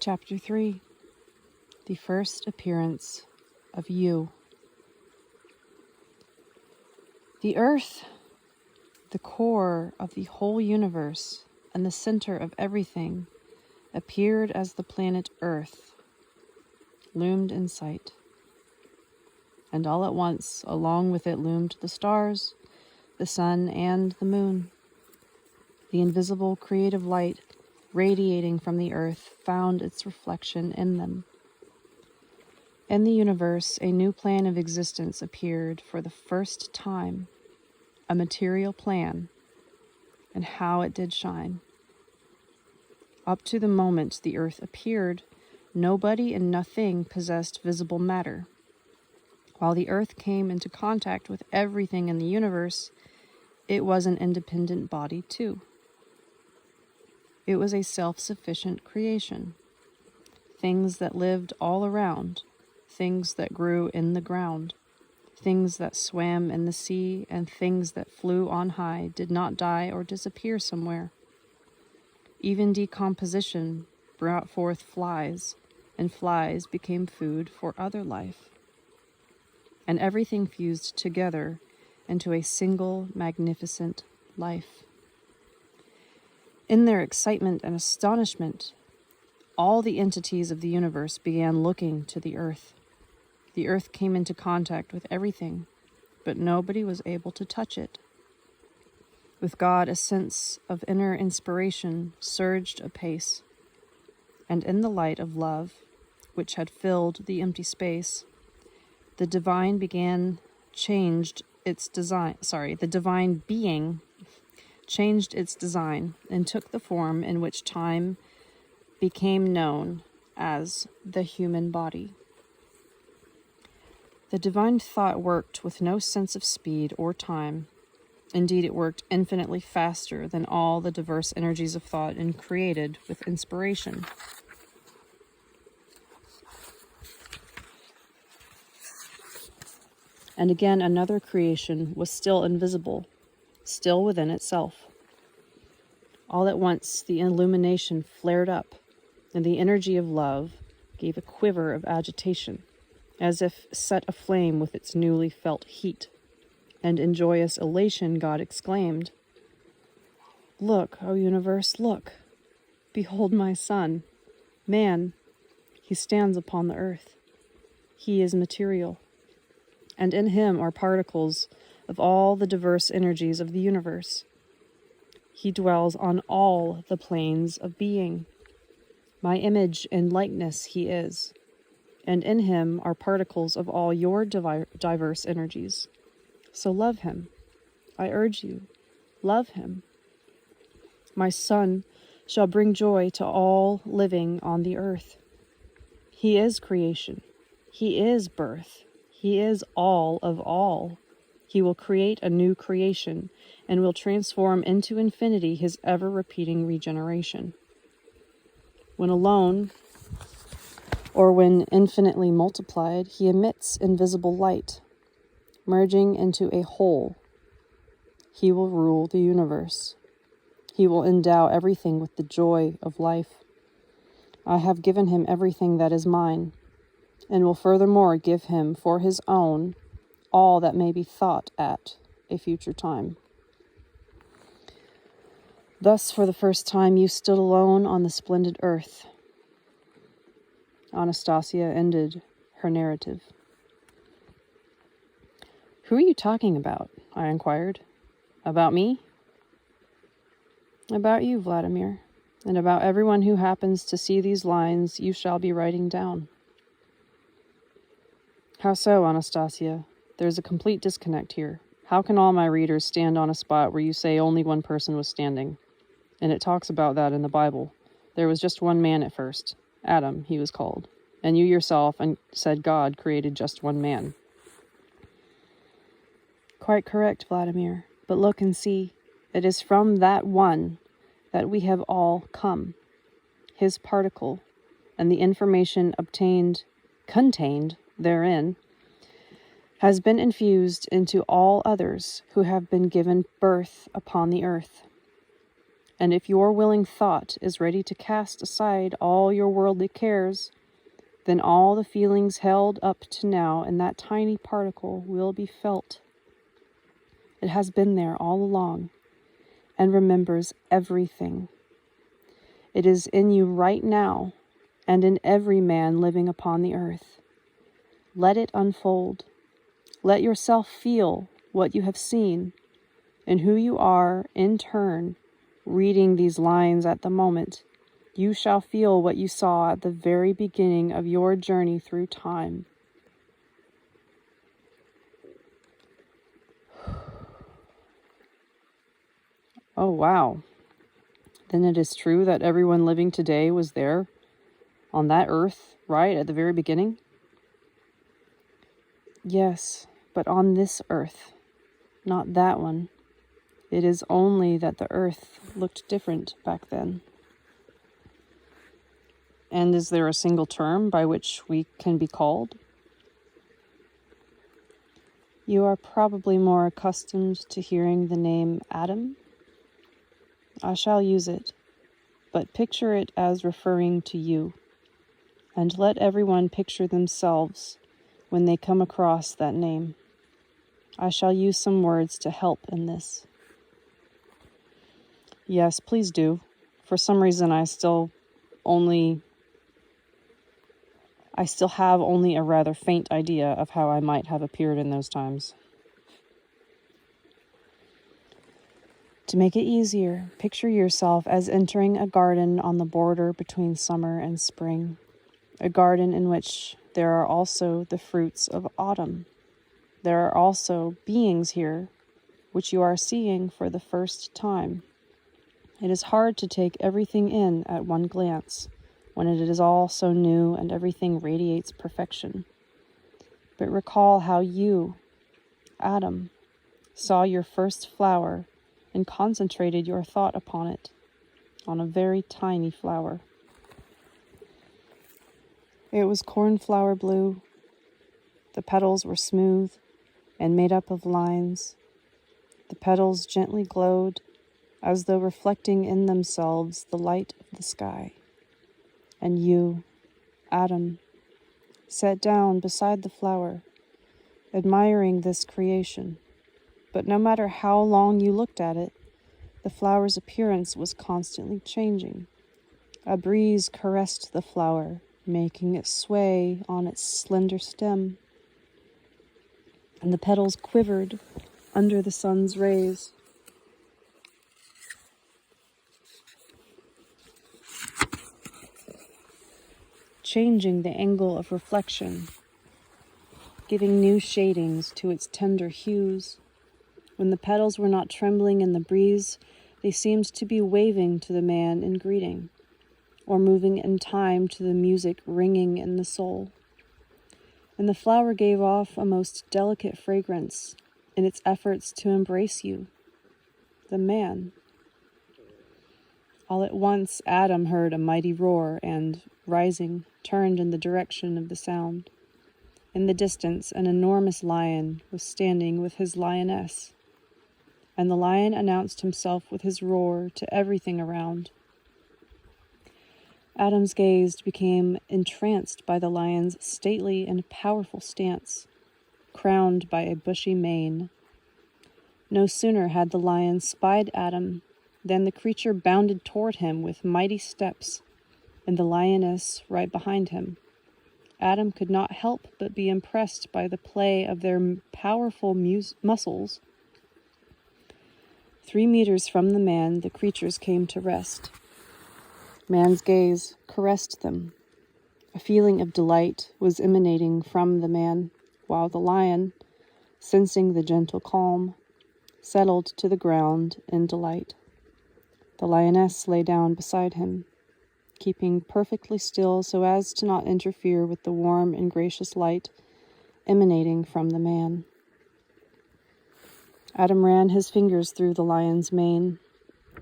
Chapter 3. The First Appearance of You. The Earth, the core of the whole universe and the center of everything, appeared as the planet Earth, loomed in sight. And all at once, along with it loomed the stars, the sun, and the moon. The invisible creative light radiating from the earth found its reflection in them. In the universe, a new plan of existence appeared for the first time, a material plan, and how it did shine. Up to the moment the earth appeared, nobody and nothing possessed visible matter. While the earth came into contact with everything in the universe, it was an independent body too. It was a self-sufficient creation. Things that lived all around, things that grew in the ground, things that swam in the sea, and things that flew on high did not die or disappear somewhere. Even decomposition brought forth flies, and flies became food for other life. And everything fused together into a single magnificent life. In their excitement and astonishment, all the entities of the universe began looking to the earth. The earth came into contact with everything, but nobody was able to touch it. With God, a sense of inner inspiration surged apace, and in the light of love, which had filled the empty space, the divine being changed its design and took the form in which time became known as the human body. The divine thought worked with no sense of speed or time. Indeed, it worked infinitely faster than all the diverse energies of thought and created with inspiration. And again, another creation was still invisible, still within itself. All at once, the illumination flared up, and the energy of love gave a quiver of agitation, as if set aflame with its newly felt heat. And in joyous elation, God exclaimed, "Look, O universe, look! Behold my son, man. He stands upon the earth. He is material, and in him are particles of all the diverse energies of the universe. He dwells on all the planes of being. My image and likeness he is, and in him are particles of all your diverse energies. So love him. I urge you, love him. My son shall bring joy to all living on the earth. He is creation. He is birth. He is all of all. He will create a new creation and will transform into infinity his ever-repeating regeneration. When alone, or when infinitely multiplied, he emits invisible light, merging into a whole. He will rule the universe. He will endow everything with the joy of life. I have given him everything that is mine, and will furthermore give him for his own all that may be thought at a future time." Thus, for the first time, you stood alone on the splendid earth. Anastasia ended her narrative. "Who are you talking about?" I inquired. "About me?" "About you, Vladimir, and about everyone who happens to see these lines you shall be writing down." "How so, Anastasia? There's a complete disconnect here. How can all my readers stand on a spot where you say only one person was standing? And it talks about that in the Bible. There was just one man at first. Adam, he was called. And you yourself said God created just one man." "Quite correct, Vladimir. But look and see. It is from that one that we have all come. His particle, and the information contained therein, has been infused into all others who have been given birth upon the earth. And if your willing thought is ready to cast aside all your worldly cares, then all the feelings held up to now in that tiny particle will be felt. It has been there all along and remembers everything. It is in you right now and in every man living upon the earth. Let it unfold. Let yourself feel what you have seen and who you are in turn. Reading these lines at the moment, you shall feel what you saw at the very beginning of your journey through time. Oh, wow. Then it is true that everyone living today was there on that earth, right at the very beginning? Yes, but on this earth, not that one. It is only that the earth looked different back then. And is there a single term by which we can be called? You are probably more accustomed to hearing the name Adam. I shall use it, but picture it as referring to you, and let everyone picture themselves when they come across that name. I shall use some words to help in this. Yes, please do. For some reason, I still have only a rather faint idea of how I might have appeared in those times. To make it easier, picture yourself as entering a garden on the border between summer and spring, a garden in which there are also the fruits of autumn. There are also beings here, which you are seeing for the first time. It is hard to take everything in at one glance, when it is all so new and everything radiates perfection. But recall how you, Adam, saw your first flower and concentrated your thought upon it, on a very tiny flower. It was cornflower blue. The petals were smooth and made up of lines. The petals gently glowed, as though reflecting in themselves the light of the sky. And you, Adam, sat down beside the flower, admiring this creation. But no matter how long you looked at it, the flower's appearance was constantly changing. A breeze caressed the flower, making it sway on its slender stem, and the petals quivered under the sun's rays. Changing the angle of reflection, giving new shadings to its tender hues. When the petals were not trembling in the breeze, they seemed to be waving to the man in greeting, or moving in time to the music ringing in the soul. And the flower gave off a most delicate fragrance in its efforts to embrace you, the man. All at once, Adam heard a mighty roar and, rising, turned in the direction of the sound. In the distance, an enormous lion was standing with his lioness, and the lion announced himself with his roar to everything around. Adam's gaze became entranced by the lion's stately and powerful stance, crowned by a bushy mane. No sooner had the lion spied Adam than the creature bounded toward him with mighty steps, and the lioness right behind him. Adam could not help but be impressed by the play of their powerful muscles. 3 meters from the man, the creatures came to rest. Man's gaze caressed them. A feeling of delight was emanating from the man, while the lion, sensing the gentle calm, settled to the ground in delight. The lioness lay down beside him, keeping perfectly still so as to not interfere with the warm and gracious light emanating from the man. Adam ran his fingers through the lion's mane,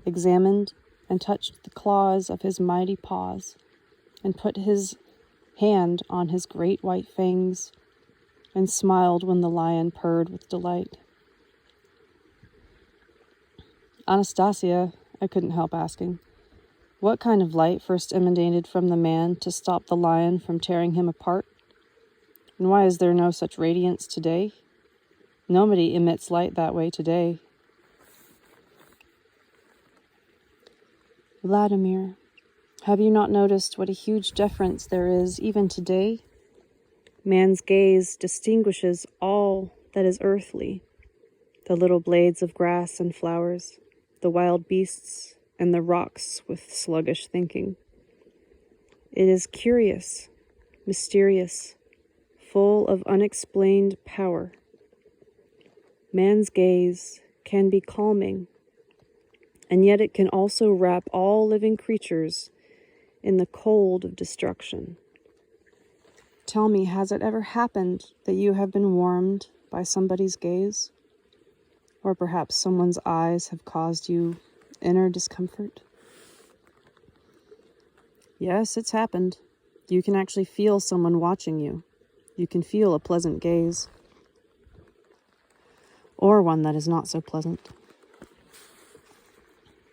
examined and touched the claws of his mighty paws, and put his hand on his great white fangs, and smiled when the lion purred with delight. Anastasia, I couldn't help asking. What kind of light first emanated from the man to stop the lion from tearing him apart? And why is there no such radiance today? Nobody emits light that way today. Vladimir, have you not noticed what a huge difference there is even today? Man's gaze distinguishes all that is earthly, the little blades of grass and flowers, the wild beasts, and the rocks with sluggish thinking. It is curious, mysterious, full of unexplained power. Man's gaze can be calming, and yet it can also wrap all living creatures in the cold of destruction. Tell me, has it ever happened that you have been warmed by somebody's gaze? Or perhaps someone's eyes have caused you inner discomfort? Yes, it's happened. You can actually feel someone watching you. You can feel a pleasant gaze. Or one that is not so pleasant.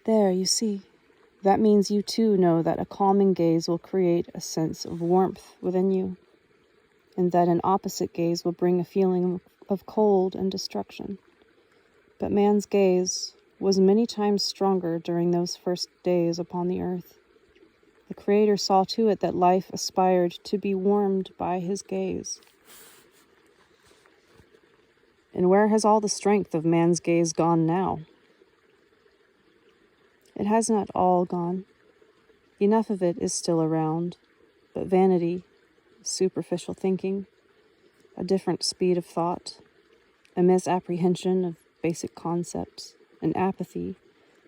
There, you see. That means you too know that a calming gaze will create a sense of warmth within you, and that an opposite gaze will bring a feeling of cold and destruction. But man's gaze was many times stronger during those first days upon the earth. The Creator saw to it that life aspired to be warmed by his gaze. And where has all the strength of man's gaze gone now? It has not all gone. Enough of it is still around, but vanity, superficial thinking, a different speed of thought, a misapprehension of basic concepts, and apathy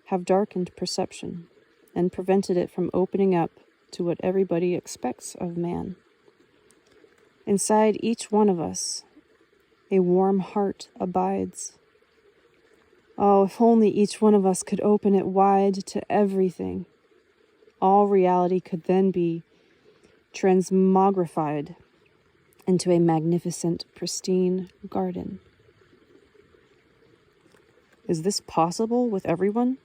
have darkened perception and prevented it from opening up to what everybody expects of man. Inside each one of us, a warm heart abides. Oh, if only each one of us could open it wide to everything. All reality could then be transmogrified into a magnificent, pristine garden. Is this possible with everyone?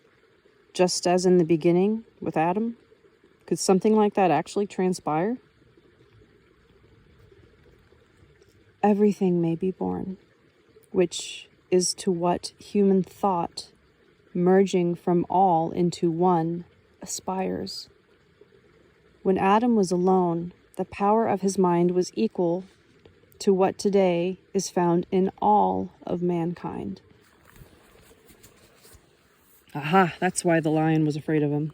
Just as in the beginning with Adam? Could something like that actually transpire? Everything may be born, which is to what human thought, merging from all into one, aspires. When Adam was alone, the power of his mind was equal to what today is found in all of mankind. Aha, that's why the lion was afraid of him.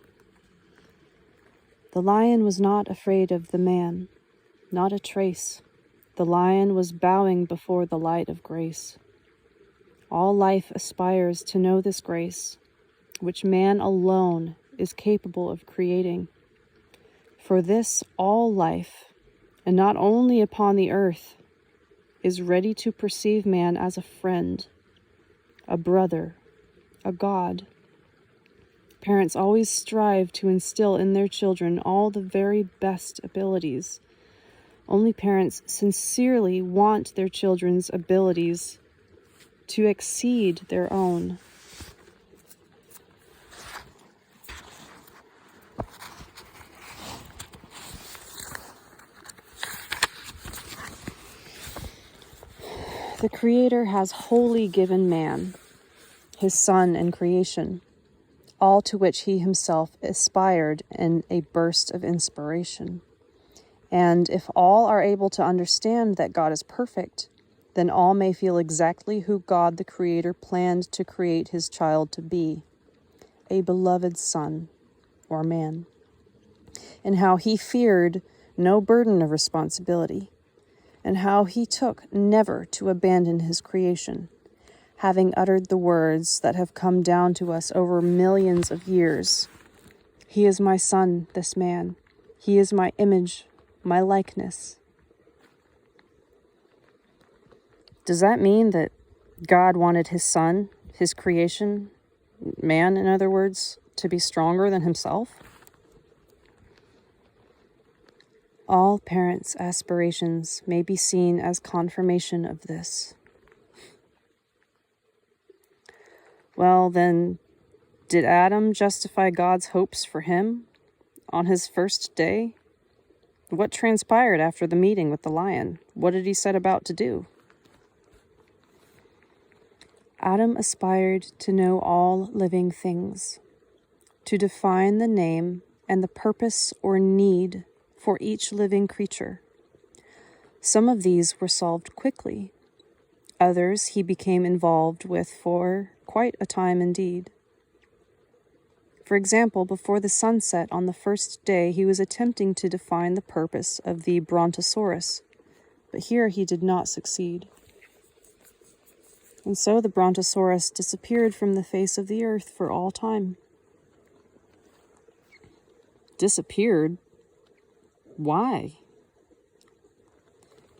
The lion was not afraid of the man, not a trace. The lion was bowing before the light of grace. All life aspires to know this grace, which man alone is capable of creating. For this, all life, and not only upon the earth, is ready to perceive man as a friend, a brother, a god. Parents always strive to instill in their children all the very best abilities. Only parents sincerely want their children's abilities to exceed their own. The Creator has wholly given man, his son in creation, all to which he himself aspired in a burst of inspiration. And if all are able to understand that God is perfect, then all may feel exactly who God the Creator planned to create his child to be, a beloved son or man, and how he feared no burden of responsibility, and how he took never to abandon his creation, having uttered the words that have come down to us over millions of years. He is my son, this man. He is my image, my likeness. Does that mean that God wanted his son, his creation, man, in other words, to be stronger than himself? All parents' aspirations may be seen as confirmation of this. Well, then, Did Adam justify God's hopes for him on his first day? What transpired after the meeting with the lion? What did he set about to do? Adam aspired to know all living things, to define the name and the purpose or need for each living creature. Some of these were solved quickly. Others he became involved with for quite a time indeed. For example, before the sunset on the first day, he was attempting to define the purpose of the Brontosaurus, but here he did not succeed. And so the Brontosaurus disappeared from the face of the earth for all time. Disappeared? Why?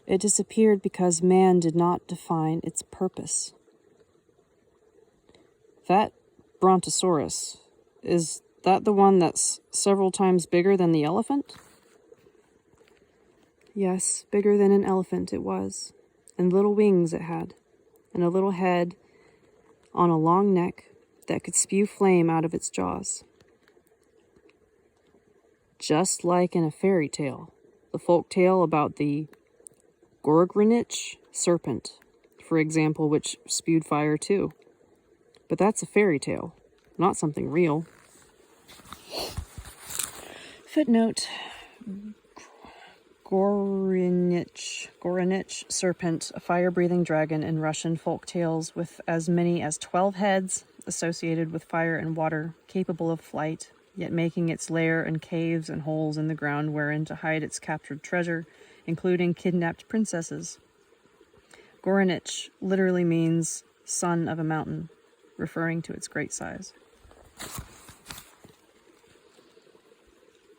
It disappeared because man did not define its purpose. That Brontosaurus, is that the one that's several times bigger than the elephant? Yes, bigger than an elephant it was, and little wings it had, and a little head on a long neck that could spew flame out of its jaws. Just like in a fairy tale, the folk tale about the Gorgrinich serpent, for example, which spewed fire too. But that's a fairy tale, not something real. Footnote: Gorinich serpent, a fire-breathing dragon in Russian folk tales with as many as 12 heads, associated with fire and water, capable of flight, yet making its lair in caves and holes in the ground wherein to hide its captured treasure, including kidnapped princesses. Gorinich literally means son of a mountain, referring to its great size.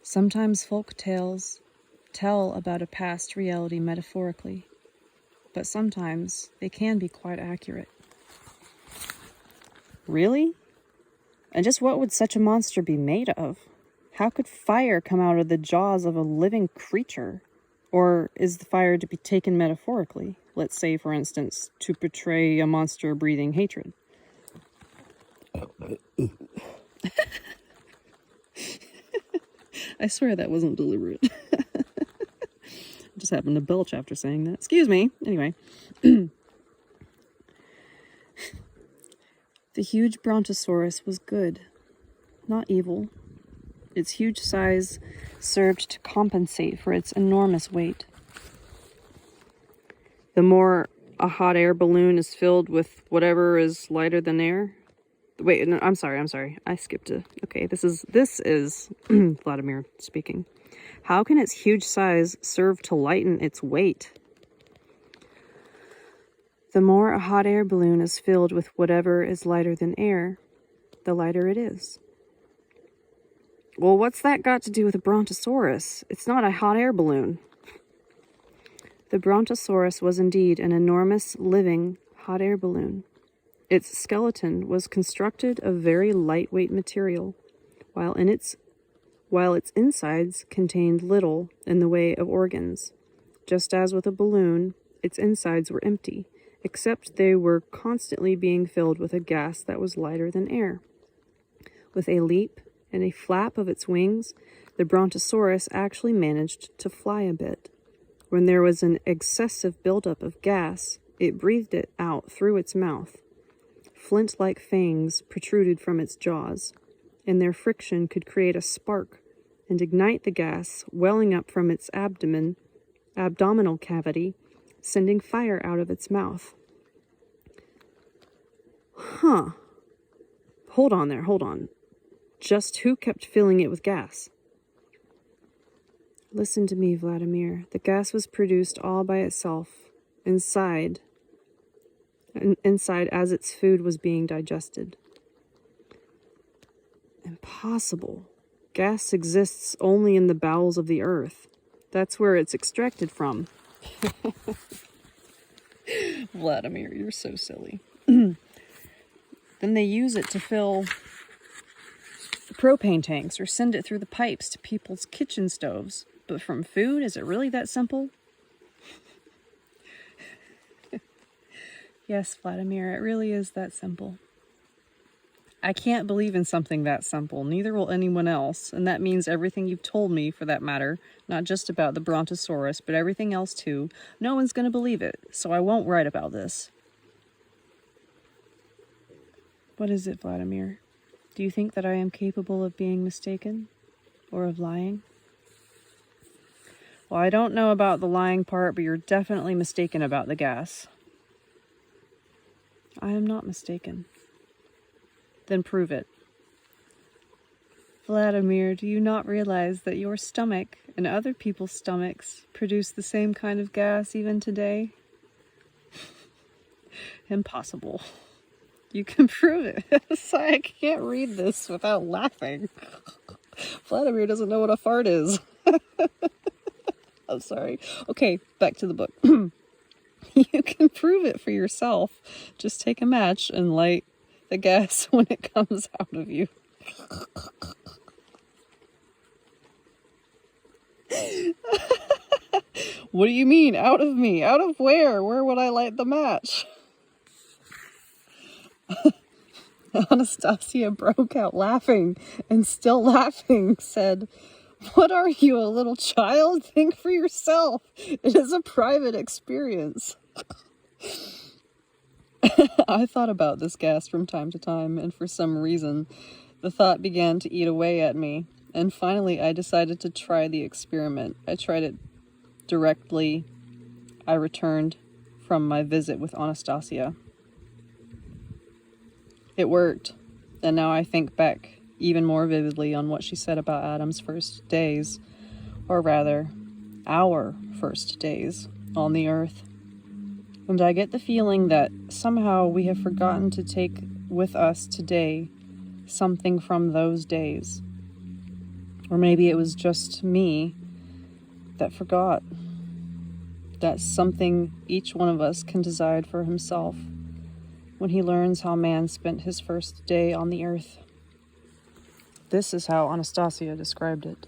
Sometimes folk tales tell about a past reality metaphorically, but sometimes they can be quite accurate. Really? And just what would such a monster be made of? How could fire come out of the jaws of a living creature? Or is the fire to be taken metaphorically? Let's say, for instance, to portray a monster breathing hatred. I swear that wasn't deliberate. I just happened to belch after saying that. Excuse me. Anyway. The huge Brontosaurus was good, not evil. Its huge size served to compensate for its enormous weight. The more a hot air balloon is filled with whatever is lighter than air. Wait, no, I'm sorry. I skipped a... Okay, this is Vladimir speaking. How can its huge size serve to lighten its weight? The more a hot air balloon is filled with whatever is lighter than air, the lighter it is. Well, what's that got to do with a Brontosaurus? It's not a hot air balloon. The Brontosaurus was indeed an enormous, living, hot air balloon. Its skeleton was constructed of very lightweight material, while its insides contained little in the way of organs. Just as with a balloon, its insides were empty, except they were constantly being filled with a gas that was lighter than air. With a leap and a flap of its wings, the Brontosaurus actually managed to fly a bit. When there was an excessive buildup of gas, it breathed it out through its mouth. Flint-like fangs protruded from its jaws, and their friction could create a spark and ignite the gas welling up from its abdominal cavity, sending fire out of its mouth. Huh. Hold on. Just who kept filling it with gas? Listen to me, Vladimir. The gas was produced all by itself, inside as its food was being digested. Impossible. Gas exists only in the bowels of the earth. That's where it's extracted from. Vladimir, you're so silly. Then they use it to fill propane tanks or send it through the pipes to people's kitchen stoves. But from food, is it really that simple? Yes, Vladimir, it really is that simple. I can't believe in something that simple. Neither will anyone else. And that means everything you've told me, for that matter, not just about the Brontosaurus, but everything else too. No one's going to believe it, so I won't write about this. What is it, Vladimir? Do you think that I am capable of being mistaken? Or of lying? Well, I don't know about the lying part, but you're definitely mistaken about the gas. I am not mistaken. Then prove it. Vladimir, do you not realize that your stomach and other people's stomachs produce the same kind of gas even today? Impossible. You can prove it. I can't read this without laughing. Vladimir doesn't know what a fart is. I'm sorry. Okay, back to the book. You can prove it for yourself. Just take a match and light the gas when it comes out of you. What do you mean, out of me? Out of where? Where would I light the match? Anastasia broke out laughing, and still laughing, said, "What are you, a little child? Think for yourself. It is a private experience." I thought about this gas from time to time, and for some reason, the thought began to eat away at me. And finally, I decided to try the experiment. I tried it directly. I returned from my visit with Anastasia. It worked, and now I think back even more vividly on what she said about Adam's first days, or rather, our first days on the earth. And I get the feeling that somehow we have forgotten to take with us today something from those days. Or maybe it was just me that forgot. That's something each one of us can decide for himself when he learns how man spent his first day on the earth. This is how Anastasia described it.